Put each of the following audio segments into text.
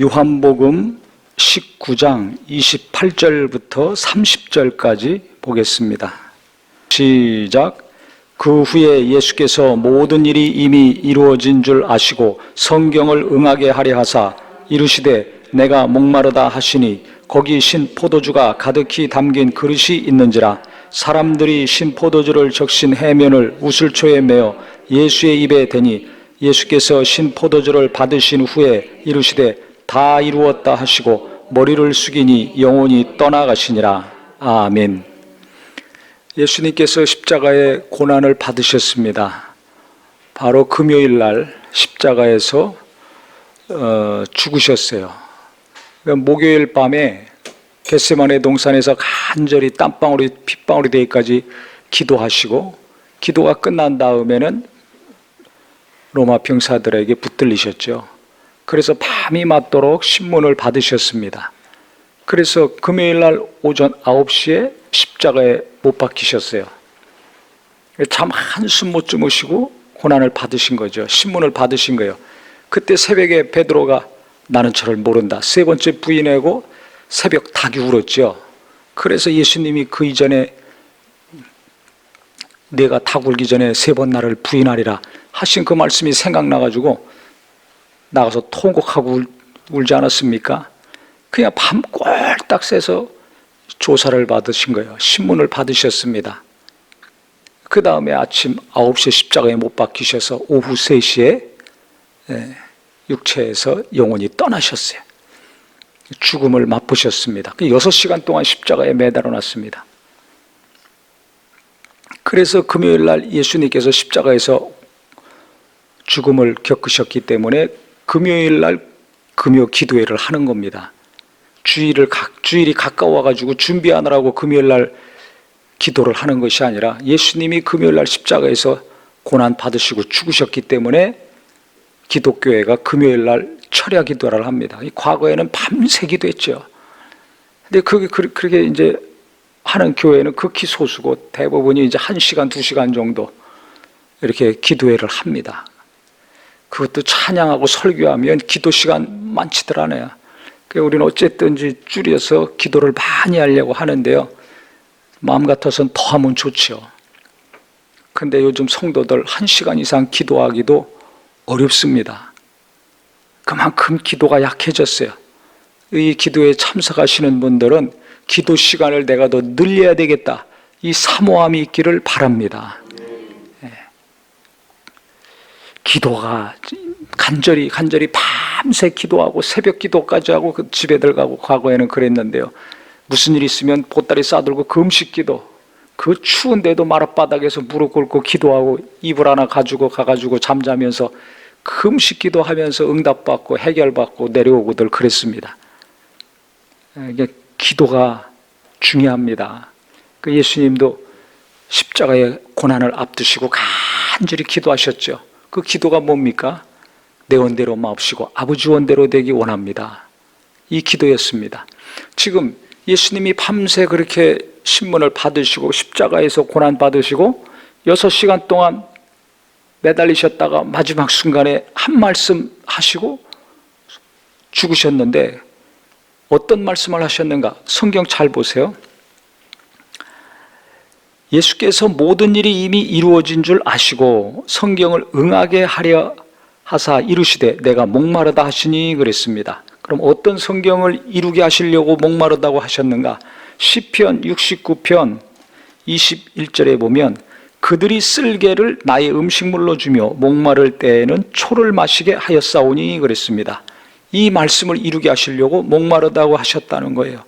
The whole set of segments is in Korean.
요한복음 19장 28절부터 30절까지 보겠습니다. 시작. 그 후에 예수께서 모든 일이 이미 이루어진 줄 아시고 성경을 응하게 하려 하사 이르시되 내가 목마르다 하시니 거기 신 포도주가 가득히 담긴 그릇이 있는지라. 사람들이 신 포도주를 적신 해면을 우슬초에 메어 예수의 입에 대니 예수께서 신 포도주를 받으신 후에 이르시되 다 이루었다 하시고 머리를 숙이니 영혼이 떠나가시니라. 아멘. 예수님께서 십자가의 고난을 받으셨습니다. 바로 금요일 날 십자가에서 죽으셨어요. 그러니까 목요일 밤에 겟세마네 동산에서 간절히 땀방울이 핏방울이 되기까지 기도하시고, 기도가 끝난 다음에는 로마 병사들에게 붙들리셨죠. 그래서 밤이 맞도록 신문을 받으셨습니다. 그래서 금요일 날 오전 9시에 십자가에 못 박히셨어요. 잠 한숨 못 주무시고 고난을 받으신 거죠. 신문을 받으신 거예요. 그때 새벽에 베드로가 나는 저를 모른다 세 번째 부인하고 새벽 닭이 울었죠. 그래서 예수님이 그 이전에 내가 닭 울기 전에 세 번 나를 부인하리라 하신 그 말씀이 생각나가지고 나가서 통곡하고 울지 않았습니까? 그냥 밤 꼴딱 새서 조사를 받으신 거예요. 신문을 받으셨습니다. 그 다음에 아침 9시에 십자가에 못 박히셔서 오후 3시에 육체에서 영혼이 떠나셨어요. 죽음을 맛보셨습니다. 6시간 동안 십자가에 매달아 놨습니다. 그래서 금요일 날 예수님께서 십자가에서 죽음을 겪으셨기 때문에 금요일 날 금요 기도회를 하는 겁니다. 주일이 가까워가지고 준비하느라고 금요일 날 기도를 하는 것이 아니라 예수님이 금요일 날 십자가에서 고난 받으시고 죽으셨기 때문에 기독교회가 금요일 날 철야 기도를 합니다. 과거에는 밤새 기도했죠. 근데 그렇게 이제 하는 교회는 극히 소수고 대부분이 이제 1시간, 2시간 정도 이렇게 기도회를 합니다. 그것도 찬양하고 설교하면 기도 시간 많지들 않아요. 그래서 우리는 어쨌든지 줄여서 기도를 많이 하려고 하는데요. 마음 같아서는 더 하면 좋죠. 근데 요즘 성도들 1시간 이상 기도하기도 어렵습니다. 그만큼 기도가 약해졌어요. 이 기도에 참석하시는 분들은 기도 시간을 내가 더 늘려야 되겠다, 이 사모함이 있기를 바랍니다. 기도가 간절히 밤새 기도하고 새벽 기도까지 하고 집에 들어가고, 과거에는 그랬는데요. 무슨 일 있으면 보따리 싸들고 금식 기도, 그 추운데도 마룻바닥에서 무릎 꿇고 기도하고 이불 하나 가지고 가가지고 잠자면서 금식 기도하면서 응답받고 해결받고 내려오고들 그랬습니다. 이게 기도가 중요합니다. 그 예수님도 십자가의 고난을 앞두시고 간절히 기도하셨죠. 그 기도가 뭡니까? 내 원대로 마옵시고 아버지 원대로 되기 원합니다. 이 기도였습니다. 지금 예수님이 밤새 그렇게 신문을 받으시고 십자가에서 고난 받으시고 6시간 동안 매달리셨다가 마지막 순간에 한 말씀 하시고 죽으셨는데 어떤 말씀을 하셨는가? 성경 잘 보세요. 예수께서 모든 일이 이미 이루어진 줄 아시고 성경을 응하게 하려 하사 이르시되 내가 목마르다 하시니 그랬습니다. 그럼 어떤 성경을 이루게 하시려고 목마르다고 하셨는가? 시편 69편 21절에 보면 그들이 쓸개를 나의 음식물로 주며 목마를 때에는 초를 마시게 하였사오니 그랬습니다. 이 말씀을 이루게 하시려고 목마르다고 하셨다는 거예요.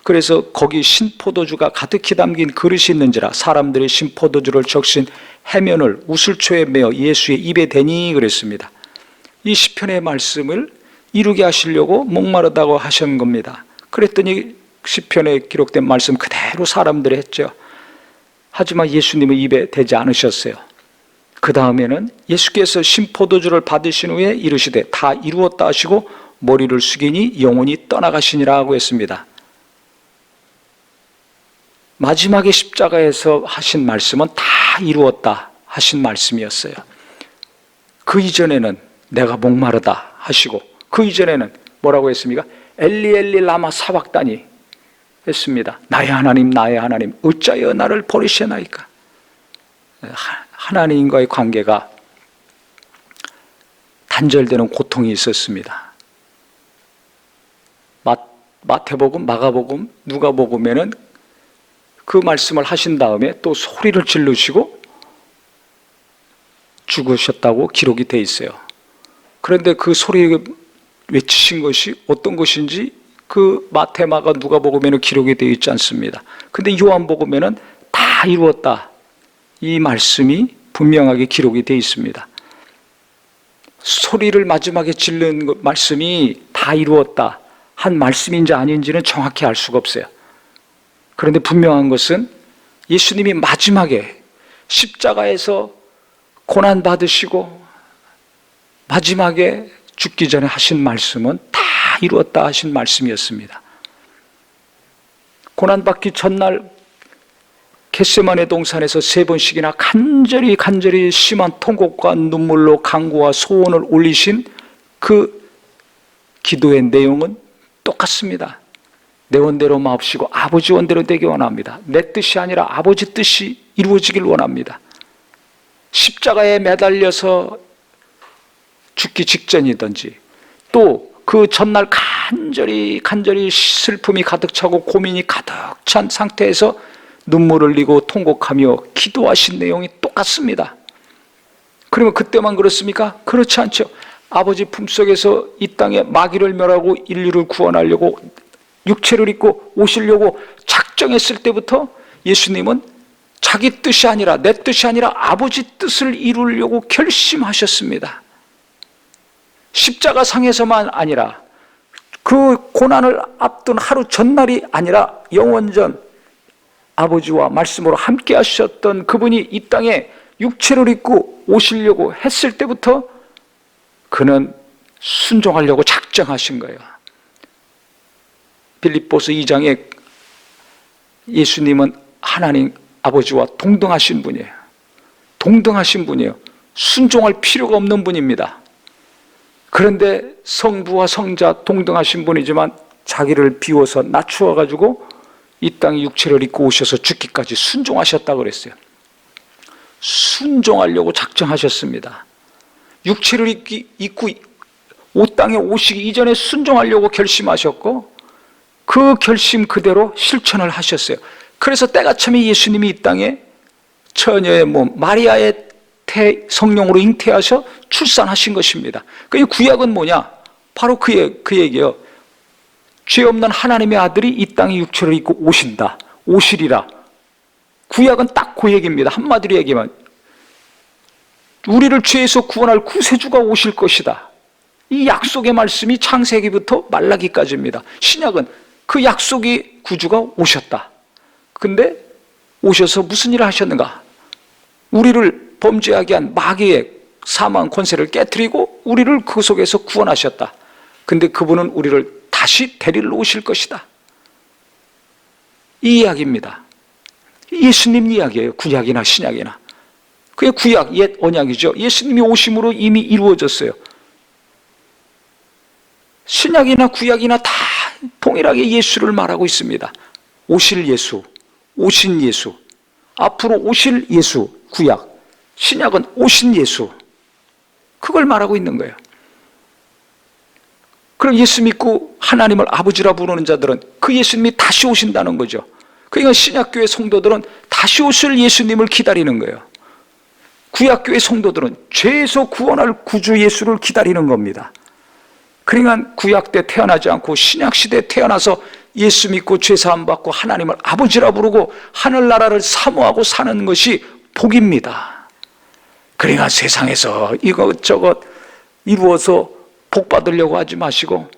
그래서 거기 신포도주가 가득히 담긴 그릇이 있는지라. 사람들이 신포도주를 적신 해면을 우슬초에 메어 예수의 입에 대니 그랬습니다. 이 시편의 말씀을 이루게 하시려고 목마르다고 하신 겁니다. 그랬더니 시편에 기록된 말씀 그대로 사람들이 했죠. 하지만 예수님의 입에 대지 않으셨어요. 그 다음에는 예수께서 신포도주를 받으신 후에 이르시되 다 이루었다 하시고 머리를 숙이니 영혼이 떠나가시니라고 했습니다. 마지막에 십자가에서 하신 말씀은 다 이루었다 하신 말씀이었어요. 그 이전에는 내가 목마르다 하시고, 그 이전에는 뭐라고 했습니까? 엘리 엘리 라마 사박다니 했습니다. 나의 하나님 나의 하나님 어찌하여 나를 버리시나이까. 하나님과의 관계가 단절되는 고통이 있었습니다. 마태복음, 마가복음, 누가복음에는 그 말씀을 하신 다음에 또 소리를 지르시고 죽으셨다고 기록이 돼 있어요. 그런데 그 소리 외치신 것이 어떤 것인지 그 마태, 마가, 누가복음에는 기록이 되어 있지 않습니다. 근데 요한복음에는 다 이루었다, 이 말씀이 분명하게 기록이 되어 있습니다. 소리를 마지막에 지른 말씀이 다 이루었다 한 말씀인지 아닌지는 정확히 알 수가 없어요. 그런데 분명한 것은 예수님이 마지막에 십자가에서 고난받으시고 마지막에 죽기 전에 하신 말씀은 다 이루었다 하신 말씀이었습니다. 고난받기 전날 겟세마네 동산에서 3번씩이나 간절히 심한 통곡과 눈물로 간구와 소원을 올리신 그 기도의 내용은 똑같습니다. 내 원대로 마옵시고 아버지 원대로 되기 원합니다. 내 뜻이 아니라 아버지 뜻이 이루어지길 원합니다. 십자가에 매달려서 죽기 직전이든지 또 그 전날 간절히 슬픔이 가득 차고 고민이 가득 찬 상태에서 눈물을 흘리고 통곡하며 기도하신 내용이 똑같습니다. 그러면 그때만 그렇습니까? 그렇지 않죠. 아버지 품속에서 이 땅에 마귀를 멸하고 인류를 구원하려고 육체를 입고 오시려고 작정했을 때부터 예수님은 자기 뜻이 아니라 내 뜻이 아니라 아버지 뜻을 이루려고 결심하셨습니다. 십자가 상에서만 아니라 그 고난을 앞둔 하루 전날이 아니라 영원전 아버지와 말씀으로 함께 하셨던 그분이 이 땅에 육체를 입고 오시려고 했을 때부터 그는 순종하려고 작정하신 거예요. 빌립보서 2장에 예수님은 하나님 아버지와 동등하신 분이에요. 동등하신 분이에요. 순종할 필요가 없는 분입니다. 그런데 성부와 성자 동등하신 분이지만 자기를 비워서 낮추어 가지고 이 땅에 육체를 입고 오셔서 죽기까지 순종하셨다고 그랬어요. 순종하려고 작정하셨습니다. 육체를 입고 이 땅에 오시기 이전에 순종하려고 결심하셨고 그 결심 그대로 실천을 하셨어요. 그래서 때가참에 예수님이 이 땅에 처녀의 몸 마리아의 성령으로 잉태하셔 출산하신 것입니다. 그 구약은 뭐냐? 바로 그 얘기예요. 죄 없는 하나님의 아들이 이 땅에 육체를 입고 오신다, 오시리라. 구약은 딱 그 얘기입니다. 한마디로 얘기하면 우리를 죄에서 구원할 구세주가 오실 것이다. 이 약속의 말씀이 창세기부터 말라기까지입니다. 신약은 그 약속의 구주가 오셨다. 근데 오셔서 무슨 일을 하셨는가? 우리를 범죄하게 한 마귀의 사망 권세를 깨트리고 우리를 그 속에서 구원하셨다. 근데 그분은 우리를 다시 데리러 오실 것이다. 이 이야기입니다. 예수님 이야기예요. 구약이나 신약이나. 그게 구약, 옛 언약이죠. 예수님이 오심으로 이미 이루어졌어요. 신약이나 구약이나 다 동일하게 예수를 말하고 있습니다. 오실 예수, 오신 예수, 앞으로 오실 예수, 구약. 신약은 오신 예수, 그걸 말하고 있는 거예요. 그럼 예수 믿고 하나님을 아버지라 부르는 자들은 그 예수님이 다시 오신다는 거죠. 그러니까 신약교회 성도들은 다시 오실 예수님을 기다리는 거예요. 구약교회 성도들은 죄에서 구원할 구주 예수를 기다리는 겁니다. 그러니까 구약 때 태어나지 않고 신약 시대에 태어나서 예수 믿고 죄 사함 받고 하나님을 아버지라 부르고 하늘나라를 사모하고 사는 것이 복입니다. 그러니까 세상에서 이것저것 이루어서 복 받으려고 하지 마시고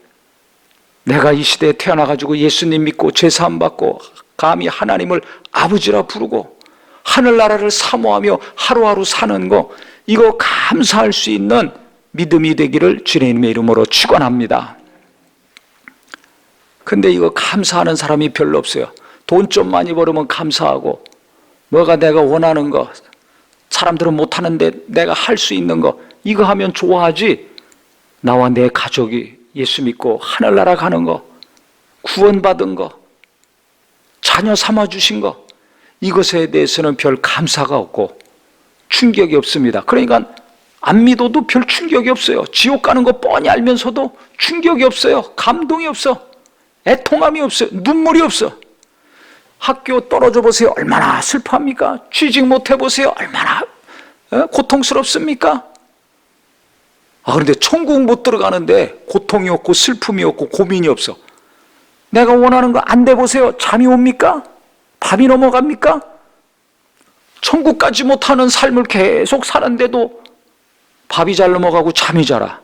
내가 이 시대에 태어나가지고 예수님 믿고 죄 사함 받고 감히 하나님을 아버지라 부르고 하늘나라를 사모하며 하루하루 사는 거, 이거 감사할 수 있는 믿음이 되기를 주님의 이름으로 축원합니다. 근데 이거 감사하는 사람이 별로 없어요. 돈 좀 많이 벌으면 감사하고 뭐가 내가 원하는 거, 사람들은 못하는데 내가 할 수 있는 거, 이거 하면 좋아하지 나와 내 가족이 예수 믿고 하늘나라 가는 거, 구원받은 거, 자녀 삼아주신 거, 이것에 대해서는 별 감사가 없고 충격이 없습니다. 그러니까 안 믿어도 별 충격이 없어요. 지옥 가는 거 뻔히 알면서도 충격이 없어요. 감동이 없어. 애통함이 없어요. 눈물이 없어. 학교 떨어져 보세요. 얼마나 슬퍼합니까? 취직 못 해보세요. 얼마나 고통스럽습니까? 그런데 천국 못 들어가는데 고통이 없고 슬픔이 없고 고민이 없어. 내가 원하는 거 안 돼 보세요. 잠이 옵니까? 밤이 넘어갑니까? 천국 가지 못하는 삶을 계속 사는데도 밥이 잘 넘어가고 잠이 잘 와.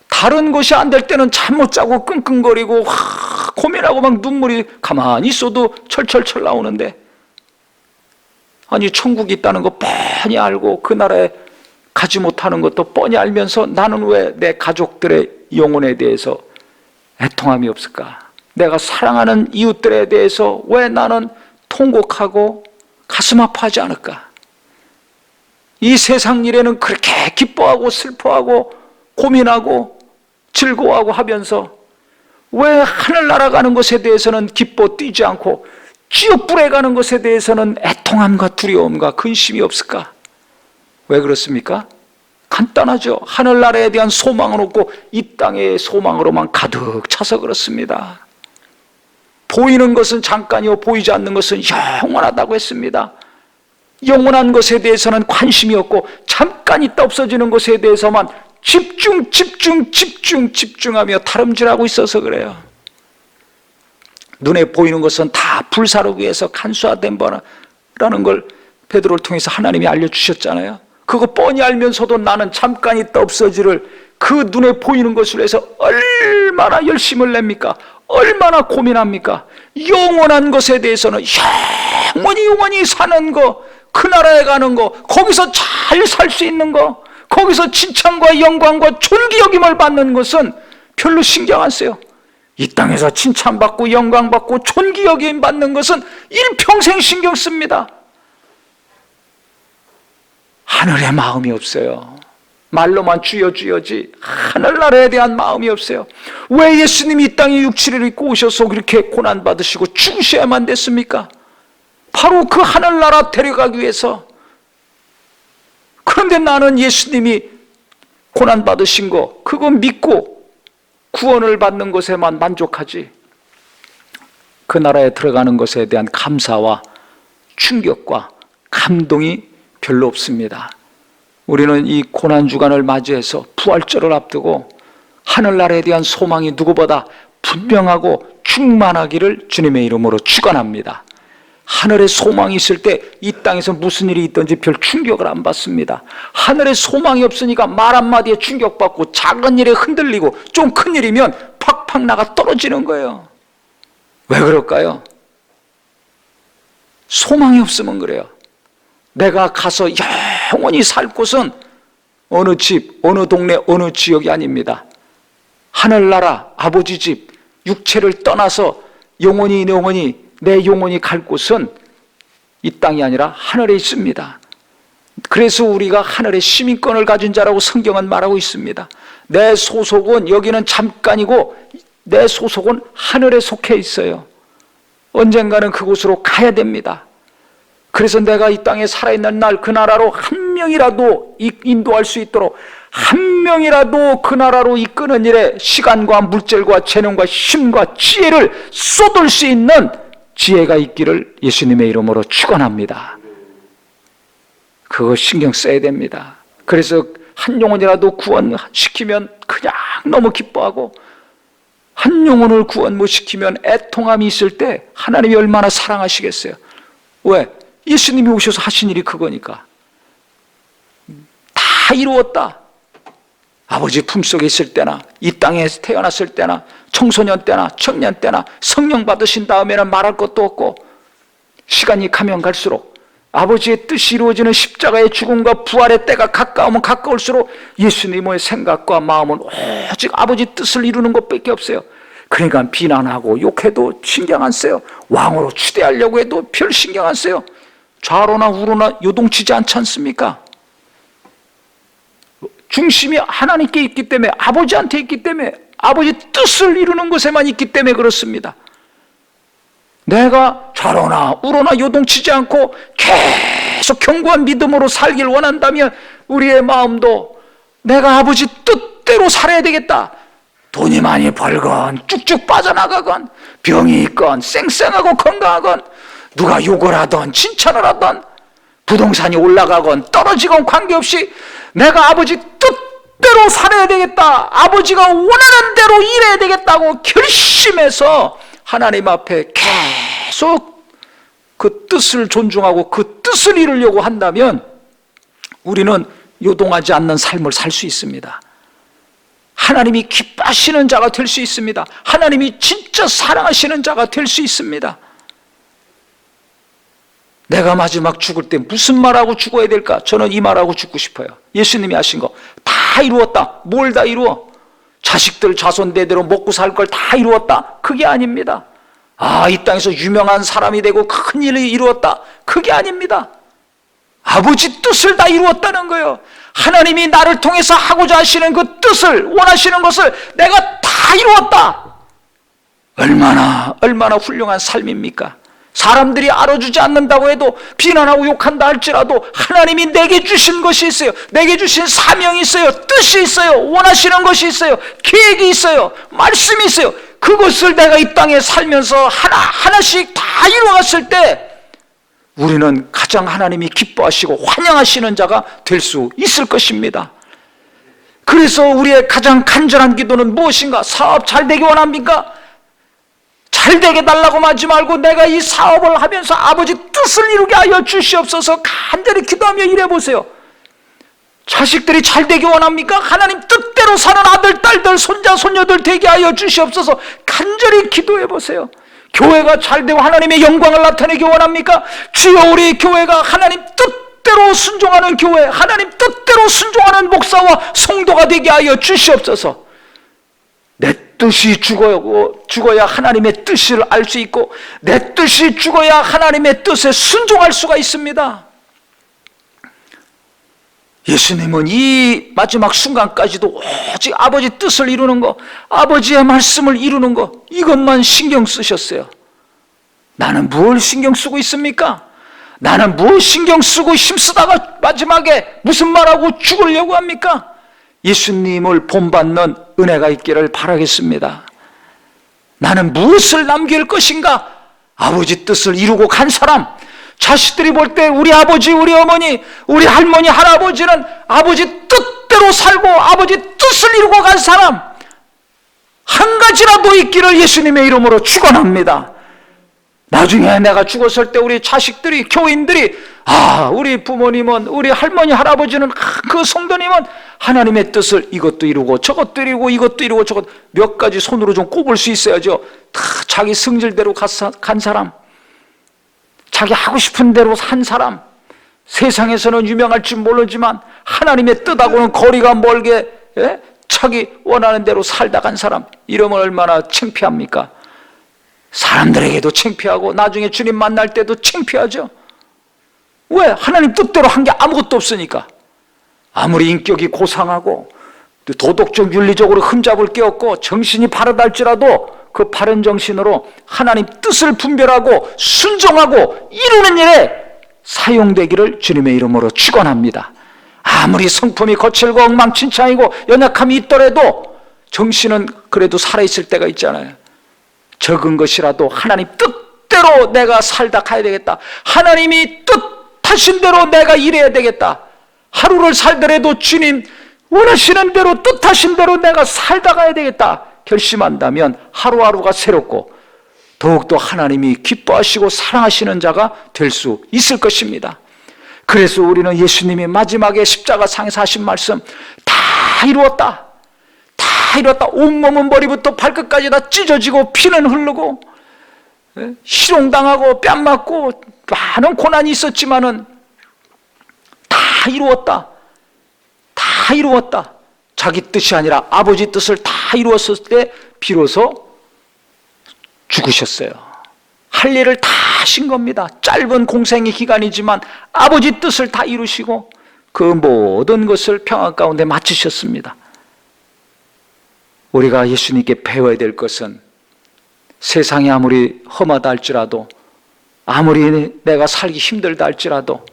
다른 것이 안 될 때는 잠 못 자고 끙끙거리고 고민하고 막 눈물이 가만히 있어도 철철철 나오는데, 아니 천국이 있다는 거 뻔히 알고 그 나라에 가지 못하는 것도 뻔히 알면서 나는 왜 내 가족들의 영혼에 대해서 애통함이 없을까? 내가 사랑하는 이웃들에 대해서 왜 나는 통곡하고 가슴 아파하지 않을까? 이 세상 일에는 그렇게 기뻐하고 슬퍼하고 고민하고 즐거워하고 하면서 왜 하늘나라 가는 것에 대해서는 기뻐 뛰지 않고 지옥불에 가는 것에 대해서는 애통함과 두려움과 근심이 없을까? 왜 그렇습니까? 간단하죠. 하늘나라에 대한 소망은 없고 이 땅의 소망으로만 가득 차서 그렇습니다. 보이는 것은 잠깐이요 보이지 않는 것은 영원하다고 했습니다. 영원한 것에 대해서는 관심이 없고 잠깐 있다 없어지는 것에 대해서만 집중하며 다름질하고 있어서 그래요. 눈에 보이는 것은 다 불사르기 위해서 간수화된 거라는 걸 베드로를 통해서 하나님이 알려주셨잖아요. 그거 뻔히 알면서도 나는 잠깐 있다 없어지를 그 눈에 보이는 것을 위해서 얼마나 열심을 냅니까? 얼마나 고민합니까? 영원한 것에 대해서는 영원히 사는 거, 그 나라에 가는 거, 거기서 잘 살 수 있는 거, 거기서 칭찬과 영광과 존귀 여김을 받는 것은 별로 신경 안 써요. 이 땅에서 칭찬받고 영광받고 존귀 여김 받는 것은 일평생 신경 씁니다. 하늘의 마음이 없어요. 말로만 주여주여지 하늘나라에 대한 마음이 없어요. 왜 예수님이 이 땅에 육체를 입고 오셔서 그렇게 고난받으시고 죽으셔야만 됐습니까? 바로 그 하늘나라 데려가기 위해서. 그런데 나는 예수님이 고난받으신 거 그거 믿고 구원을 받는 것에만 만족하지, 그 나라에 들어가는 것에 대한 감사와 충격과 감동이 별로 없습니다. 우리는 이 고난주간을 맞이해서 부활절을 앞두고 하늘나라에 대한 소망이 누구보다 분명하고 충만하기를 주님의 이름으로 축원합니다. 하늘에 소망이 있을 때 이 땅에서 무슨 일이 있든지 별 충격을 안 받습니다. 하늘에 소망이 없으니까 말 한마디에 충격받고 작은 일에 흔들리고 좀 큰 일이면 팍팍 나가 떨어지는 거예요. 왜 그럴까요? 소망이 없으면 그래요. 내가 가서 영원히 살 곳은 어느 집, 어느 동네, 어느 지역이 아닙니다. 하늘나라 아버지 집, 육체를 떠나서 영원히 내 영혼이 갈 곳은 이 땅이 아니라 하늘에 있습니다. 그래서 우리가 하늘의 시민권을 가진 자라고 성경은 말하고 있습니다. 내 소속은 여기는 잠깐이고 내 소속은 하늘에 속해 있어요. 언젠가는 그곳으로 가야 됩니다. 그래서 내가 이 땅에 살아있는 날 그 나라로 한 명이라도 인도할 수 있도록, 한 명이라도 그 나라로 이끄는 일에 시간과 물질과 재능과 힘과 지혜를 쏟을 수 있는 지혜가 있기를 예수님의 이름으로 축원합니다. 그거 신경 써야 됩니다. 그래서 한 영혼이라도 구원시키면 그냥 너무 기뻐하고, 한 영혼을 구원 못 시키면 애통함이 있을 때 하나님이 얼마나 사랑하시겠어요. 왜? 예수님이 오셔서 하신 일이 그거니까. 다 이루었다. 아버지 품속에 있을 때나 이 땅에 태어났을 때나 청소년 때나 청년 때나 성령 받으신 다음에는 말할 것도 없고, 시간이 가면 갈수록 아버지의 뜻이 이루어지는 십자가의 죽음과 부활의 때가 가까우면 가까울수록 예수님의 생각과 마음은 오직 아버지 뜻을 이루는 것밖에 없어요. 그러니까 비난하고 욕해도 신경 안 써요. 왕으로 추대하려고 해도 별 신경 안 써요. 좌로나 우로나 요동치지 않지 않습니까? 중심이 하나님께 있기 때문에, 아버지한테 있기 때문에, 아버지 뜻을 이루는 것에만 있기 때문에 그렇습니다. 내가 좌로나 우로나 요동치지 않고 계속 견고한 믿음으로 살길 원한다면 우리의 마음도 내가 아버지 뜻대로 살아야 되겠다. 돈이 많이 벌건 쭉쭉 빠져나가건 병이 있건 쌩쌩하고 건강하건 누가 욕을 하던 칭찬을 하던 부동산이 올라가건 떨어지건 관계없이 내가 아버지 뜻대로 살아야 되겠다. 아버지가 원하는 대로 일해야 되겠다고 결심해서 하나님 앞에 계속 그 뜻을 존중하고 그 뜻을 이루려고 한다면 우리는 요동하지 않는 삶을 살 수 있습니다. 하나님이 기뻐하시는 자가 될 수 있습니다. 하나님이 진짜 사랑하시는 자가 될 수 있습니다. 내가 마지막 죽을 때 무슨 말하고 죽어야 될까? 저는 이 말하고 죽고 싶어요. 예수님이 하신 거 다 이루었다. 뭘 다 이루어? 자식들 자손 대대로 먹고 살 걸 다 이루었다. 그게 아닙니다. 이 땅에서 유명한 사람이 되고 큰 일을 이루었다. 그게 아닙니다. 아버지 뜻을 다 이루었다는 거예요. 하나님이 나를 통해서 하고자 하시는 그 뜻을, 원하시는 것을 내가 다 이루었다. 얼마나 훌륭한 삶입니까? 사람들이 알아주지 않는다고 해도, 비난하고 욕한다 할지라도 하나님이 내게 주신 것이 있어요. 내게 주신 사명이 있어요. 뜻이 있어요. 원하시는 것이 있어요. 계획이 있어요. 말씀이 있어요. 그것을 내가 이 땅에 살면서 하나씩 다 이루어갔을 때 우리는 가장 하나님이 기뻐하시고 환영하시는 자가 될 수 있을 것입니다. 그래서 우리의 가장 간절한 기도는 무엇인가? 사업 잘 되기 원합니까? 잘 되게 달라고 하지 말고 내가 이 사업을 하면서 아버지 뜻을 이루게 하여 주시옵소서 간절히 기도하며 일해보세요. 자식들이 잘 되기 원합니까? 하나님 뜻대로 사는 아들, 딸들, 손자, 손녀들 되게 하여 주시옵소서 간절히 기도해보세요. 교회가 잘 되고 하나님의 영광을 나타내기 원합니까? 주여, 우리 교회가 하나님 뜻대로 순종하는 교회, 하나님 뜻대로 순종하는 목사와 성도가 되게 하여 주시옵소서. 내 뜻이 죽어야 하나님의 뜻을 알 수 있고, 내 뜻이 죽어야 하나님의 뜻에 순종할 수가 있습니다. 예수님은 이 마지막 순간까지도 오직 아버지 뜻을 이루는 거, 아버지의 말씀을 이루는 거, 이것만 신경 쓰셨어요. 나는 뭘 신경 쓰고 있습니까? 나는 뭘 신경 쓰고 힘쓰다가 마지막에 무슨 말하고 죽으려고 합니까? 예수님을 본받는 은혜가 있기를 바라겠습니다. 나는 무엇을 남길 것인가? 아버지 뜻을 이루고 간 사람, 자식들이 볼 때 우리 아버지, 우리 어머니, 우리 할머니, 할아버지는 아버지 뜻대로 살고 아버지 뜻을 이루고 간 사람 한 가지라도 있기를 예수님의 이름으로 축원합니다. 나중에 내가 죽었을 때 우리 자식들이, 교인들이, 우리 부모님은, 우리 할머니, 할아버지는, 그 성도님은 하나님의 뜻을 이것도 이루고 저것도 이루고 이것도 이루고 저것, 몇 가지 손으로 좀 꼽을 수 있어야죠. 다 자기 성질대로 간 사람, 자기 하고 싶은 대로 산 사람, 세상에서는 유명할지 모르지만 하나님의 뜻하고는 거리가 멀게 자기 원하는 대로 살다 간 사람, 이러면 얼마나 창피합니까? 사람들에게도 창피하고 나중에 주님 만날 때도 창피하죠. 왜? 하나님 뜻대로 한 게 아무것도 없으니까. 아무리 인격이 고상하고 도덕적 윤리적으로 흠잡을 게 없고 정신이 바르다 할지라도 그 바른 정신으로 하나님 뜻을 분별하고 순종하고 이루는 일에 사용되기를 주님의 이름으로 축원합니다. 아무리 성품이 거칠고 엉망진창이고 연약함이 있더라도 정신은 그래도 살아있을 때가 있잖아요. 적은 것이라도 하나님 뜻대로 내가 살다 가야 되겠다. 하나님이 뜻하신 대로 내가 일해야 되겠다. 하루를 살더라도 주님 원하시는 대로 뜻하신 대로 내가 살다 가야 되겠다 결심한다면 하루하루가 새롭고 더욱더 하나님이 기뻐하시고 사랑하시는 자가 될 수 있을 것입니다. 그래서 우리는 예수님이 마지막에 십자가상에서 하신 말씀, 다 이루었다, 다 이뤘다. 온몸은 머리부터 발끝까지 다 찢어지고 피는 흐르고 희롱당하고 뺨 맞고 많은 고난이 있었지만은 다 이루었다, 다 이루었다. 자기 뜻이 아니라 아버지 뜻을 다 이루었을 때 비로소 죽으셨어요. 할 일을 다 하신 겁니다. 짧은 공생의 기간이지만 아버지 뜻을 다 이루시고 그 모든 것을 평안 가운데 마치셨습니다. 우리가 예수님께 배워야 될 것은 세상이 아무리 험하다 할지라도, 아무리 내가 살기 힘들다 할지라도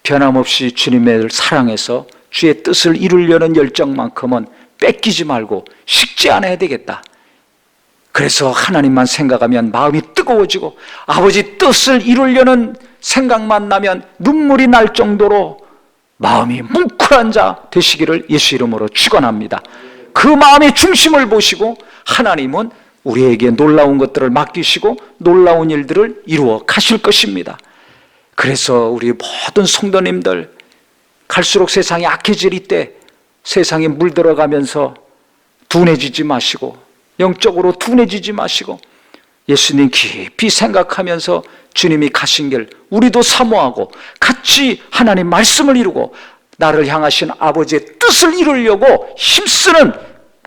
변함없이 주님을 사랑해서 주의 뜻을 이루려는 열정만큼은 뺏기지 말고 식지 않아야 되겠다. 그래서 하나님만 생각하면 마음이 뜨거워지고 아버지 뜻을 이루려는 생각만 나면 눈물이 날 정도로 마음이 뭉클한 자 되시기를 예수 이름으로 축원합니다. 그 마음의 중심을 보시고 하나님은 우리에게 놀라운 것들을 맡기시고 놀라운 일들을 이루어 가실 것입니다. 그래서 우리 모든 성도님들, 갈수록 세상이 악해질 이때 세상에 물들어가면서 둔해지지 마시고, 영적으로 둔해지지 마시고 예수님 깊이 생각하면서 주님이 가신 길 우리도 사모하고 같이 하나님 말씀을 이루고 나를 향하신 아버지의 뜻을 이루려고 힘쓰는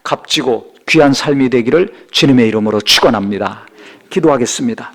값지고 귀한 삶이 되기를 주님의 이름으로 축원합니다. 기도하겠습니다.